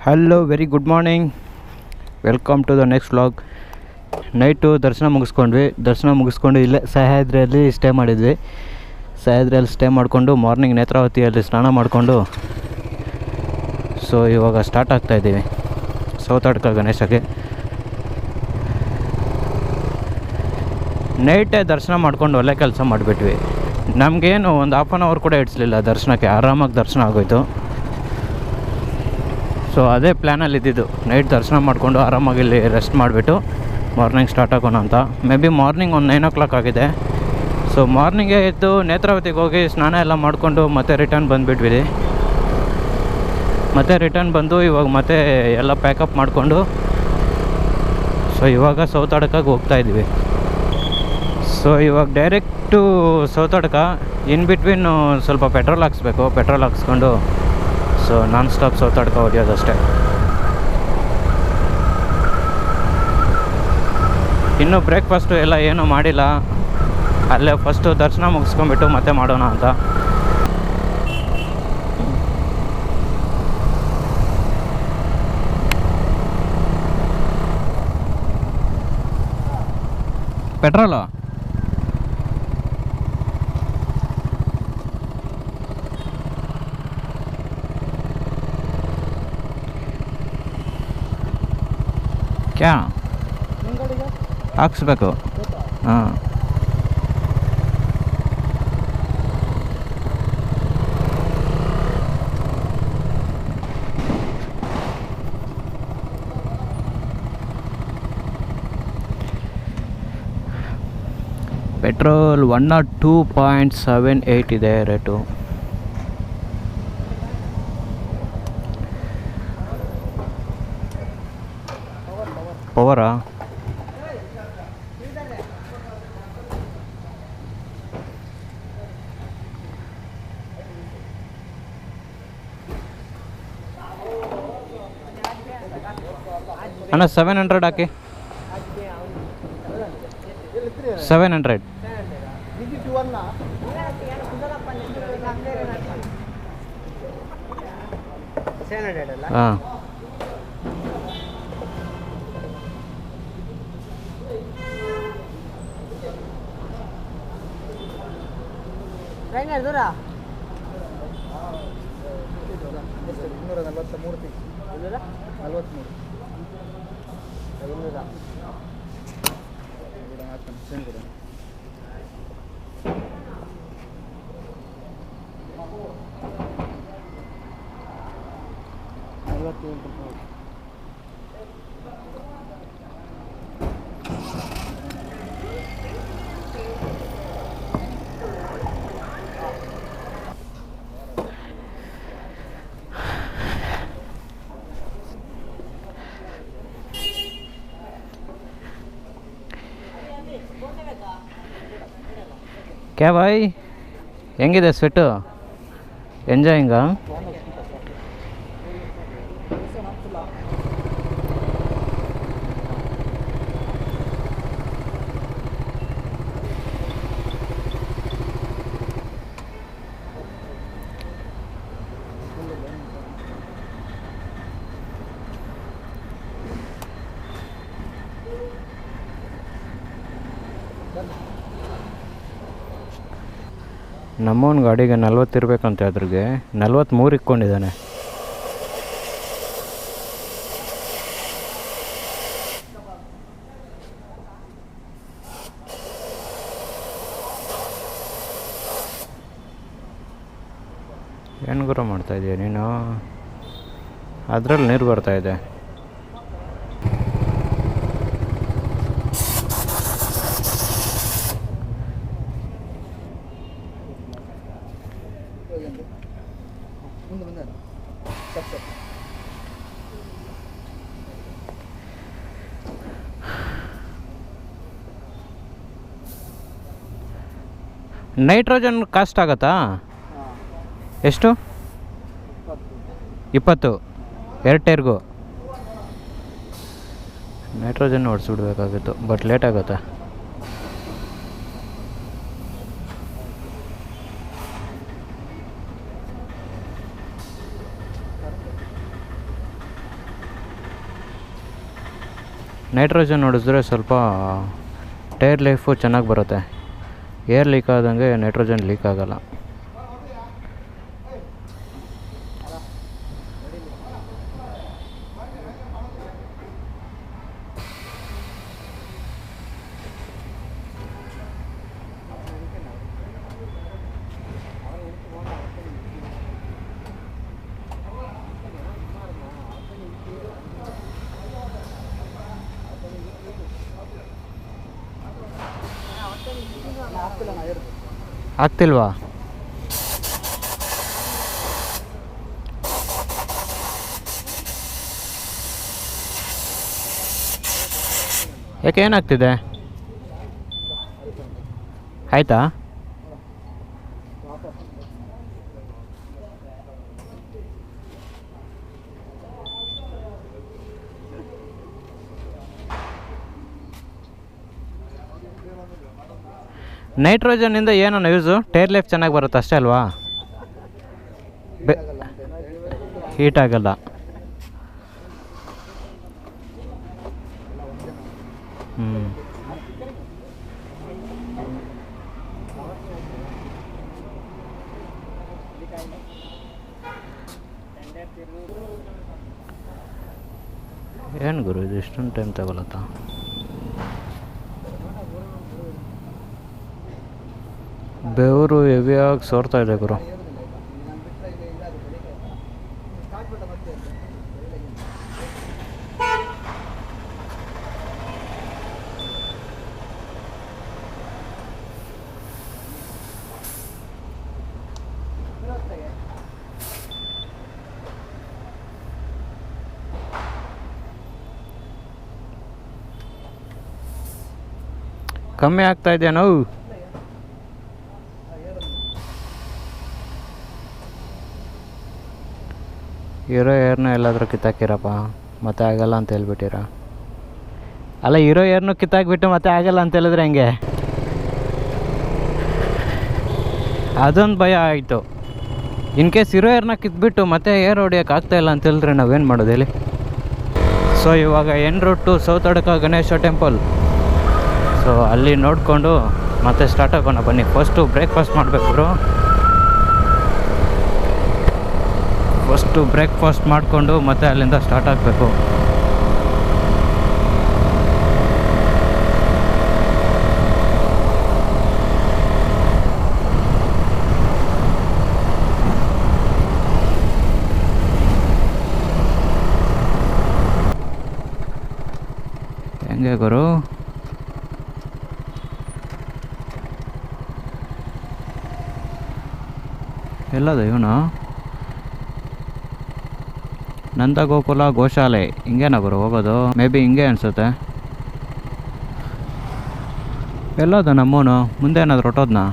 Hello very good morning, welcome to the next vlog. Night ದರ್ಶನ ಮುಗಿಸ್ಕೊಂಡು ಇಲ್ಲೇ ಸಹ್ಯಾದ್ರಿಯಲ್ಲಿ stay ಮಾಡಿದ್ವಿ. ಸಹ್ಯಾದ್ರಿಯಲ್ಲಿ ಸ್ಟೇ ಮಾಡಿಕೊಂಡು ಮಾರ್ನಿಂಗ್ ನೇತ್ರಾವತಿಯಲ್ಲಿ ಸ್ನಾನ ಮಾಡಿಕೊಂಡು ಸೊ ಇವಾಗ ಸ್ಟಾರ್ಟ್ ಆಗ್ತಾಯಿದ್ದೀವಿ ಸೌತಾಡ್ಕ ಗಣೇಶಕ್ಕೆ. ನೈಟೇ ದರ್ಶನ ಮಾಡ್ಕೊಂಡು ಒಳ್ಳೆ ಕೆಲಸ ಮಾಡಿಬಿಟ್ವಿ. ನಮಗೇನು ಒಂದು ಹಾಫ್ ಆನ್ ಅವರ್ ಕೂಡ ಇಡಿಸ್ಲಿಲ್ಲ ದರ್ಶನಕ್ಕೆ, ಆರಾಮಾಗಿ ದರ್ಶನ ಆಗೋಯ್ತು. ಸೊ ಅದೇ ಪ್ಲ್ಯಾನಲ್ಲಿ ಇದ್ದಿದ್ದು, ನೈಟ್ ದರ್ಶನ ಮಾಡಿಕೊಂಡು ಆರಾಮಾಗಿ ಇಲ್ಲಿ ರೆಸ್ಟ್ ಮಾಡಿಬಿಟ್ಟು ಮಾರ್ನಿಂಗ್ ಸ್ಟಾರ್ಟ್ ಆಗೋಣ ಅಂತ. ಮೇ ಬಿ ಮಾರ್ನಿಂಗ್ ಒಂದು 9 o'clock ಆಗಿದೆ. ಸೊ ಮಾರ್ನಿಂಗೇ ಎದ್ದು ನೇತ್ರಾವತಿಗೆ ಹೋಗಿ ಸ್ನಾನ ಎಲ್ಲ ಮಾಡಿಕೊಂಡು ಮತ್ತೆ ರಿಟರ್ನ್ ಬಂದುಬಿಟ್ವಿ. ಮತ್ತೆ ರಿಟರ್ನ್ ಬಂದು ಇವಾಗ ಮತ್ತೆ ಎಲ್ಲ ಪ್ಯಾಕಪ್ ಮಾಡಿಕೊಂಡು ಸೊ ಇವಾಗ ಸೌತಾಡ್ಕಾಗೆ ಹೋಗ್ತಾಯಿದ್ವಿ. ಸೊ ಇವಾಗ ಡೈರೆಕ್ಟು ಸೌತಾಡ್ಕ, ಇನ್ ಬಿಟ್ವೀನು ಸ್ವಲ್ಪ ಪೆಟ್ರೋಲ್ ಹಾಕ್ಸ್ಬೇಕು. ಪೆಟ್ರೋಲ್ ಹಾಕ್ಸ್ಕೊಂಡು ಸೊ ನಾನ್ ಸ್ಟಾಪ್ ಸೌತಾಡ್ಕ ಹೊಡೆಯೋದಷ್ಟೇ. ಇನ್ನೂ ಬ್ರೇಕ್ಫಾಸ್ಟು ಎಲ್ಲ ಏನೂ ಮಾಡಿಲ್ಲ, ಅಲ್ಲೇ ಫಸ್ಟು ದರ್ಶನ ಮುಗಿಸ್ಕೊಂಬಿಟ್ಟು ಮತ್ತೆ ಮಾಡೋಣ ಅಂತ. ಪೆಟ್ರೋಲು ಕ್ಯಾ ಹಾಕ್ಸ್ಬೇಕು. ಹಾಂ, ಪೆಟ್ರೋಲ್ 102.78 ಇದೆ ರೇಟು. ಪವರಾ? ಅಣ್ಣ 700 ಹಾಕಿ. 700. ಹಾಂ, ದೂರ 500. ಕ್ಯಾ ಬಾಯ್, ಹೆಂಗಿದೆ ಸ್ವೆಟ್ಟು? ಎಂಜಾಯಿಂಗಾ? ನಮ್ಮವನ ಗಾಡಿಗೆ 40 ಇರಬೇಕಂತೆ, ಅದ್ರಿಗೆ 43 ಇಕ್ಕೊಂಡಿದ್ದಾನೆ. ಏನು ಗುರು ಮಾಡ್ತಾಯಿದ್ದೀಯ ನೀನು? ಅದರಲ್ಲಿ ನೀರು ಬರ್ತಾಯಿದೆ. ನೈಟ್ರೋಜನ್ ಕಾಸ್ಟ್ ಆಗುತ್ತಾ? ಎಷ್ಟು? 20 2 ಟೈರ್ಗೂ. ನೈಟ್ರೋಜನ್ ಓಡಿಸ್ಬಿಡ್ಬೇಕಾಗಿತ್ತು, ಬಟ್ ಲೇಟ್ ಆಗುತ್ತೆ. ನೈಟ್ರೋಜನ್ ಹೊಡೆಸಿದ್ರೆ ಸ್ವಲ್ಪ ಟೈರ್ ಲೈಫು ಚೆನ್ನಾಗಿ ಬರುತ್ತೆ. ಏರ್ ಲೀಕ್ ಆದಂಗೆ ನೈಟ್ರೋಜನ್ ಲೀಕ್ ಆಗಲ್ಲ. ಆಗ್ತಿಲ್ವಾ? ಯಾಕೆ ಏನಾಗ್ತಿದೆ? ಆಯಿತಾ? ನೈಟ್ರೋಜನ್ನಿಂದ ಏನೋ ಯೂಸು? ಟೈರ್ ಲೈಫ್ ಚೆನ್ನಾಗಿ ಬರುತ್ತೆ ಅಷ್ಟೇ ಅಲ್ವಾ? ಹೀಟ್ ಆಗಲ್ಲ. ಏನು ಗುರು ಇದು ಇಷ್ಟೊಂದು ಟೈಮ್ ತಗೊಳತ್ತಾ? ಬೆವರು ಹೆವಿಯಾಗಿ ಸೋರ್ತಾ ಇದೆ ಗುರು. ಕಮ್ಮಿ ಆಗ್ತಾ ಇದೆಯಾ ನೋವು? ಇರೋ ಏರ್ನ ಎಲ್ಲಾದರೂ ಕಿತ್ತಾಕಿರಪ್ಪ, ಮತ್ತೆ ಆಗಲ್ಲ ಅಂತ ಹೇಳ್ಬಿಟ್ಟಿರ. ಅಲ್ಲ, ಇರೋ ಏರ್ನು ಕಿತ್ತಾಕ್ಬಿಟ್ಟು ಮತ್ತೆ ಆಗಲ್ಲ ಅಂತ ಹೇಳಿದ್ರೆ ಹೆಂಗೆ? ಅದೊಂದು ಭಯ ಆಯಿತು. ಇನ್ ಕೇಸ್ ಇರೋ ಏರ್ನ ಕಿತ್ಬಿಟ್ಟು ಮತ್ತೆ ಏರ್ ಹೊಡಿಯೋಕೆ ಆಗ್ತಾಯಿಲ್ಲ ಅಂತ ಹೇಳಿದ್ರೆ ನಾವೇನು ಮಾಡೋದು ಹೇಳಿ? ಸೊ ಇವಾಗ en route to Sowthadka Ganesha temple. So ಅಲ್ಲಿ ನೋಡಿಕೊಂಡು ಮತ್ತೆ ಸ್ಟಾರ್ಟ್ ಆಗೋಣ ಬನ್ನಿ. ಫಸ್ಟು ಬ್ರೇಕ್ಫಾಸ್ಟ್ ಮಾಡಬೇಕು. ಫಸ್ಟು ಬ್ರೇಕ್ಫಾಸ್ಟ್ ಮಾಡಿಕೊಂಡು ಮತ್ತೆ ಅಲ್ಲಿಂದ ಸ್ಟಾರ್ಟ್ ಆಗಬೇಕು. ಹೆಂಗೆ ಗುರು? ಎಲ್ಲದು ಇವನು? ನಂದಗೋಕುಲ ಗೋಶಾಲೆ ಹಿಂಗೇನ ಗುರು ಹೋಗೋದು? ಮೇ ಬಿ ಹಿಂಗೆ ಅನಿಸುತ್ತೆ. ಎಲ್ಲದು ನಮ್ಮವನು ಮುಂದೆ ಏನಾದ್ರು ಹೊಟ್ಟೋದ್ನಾ?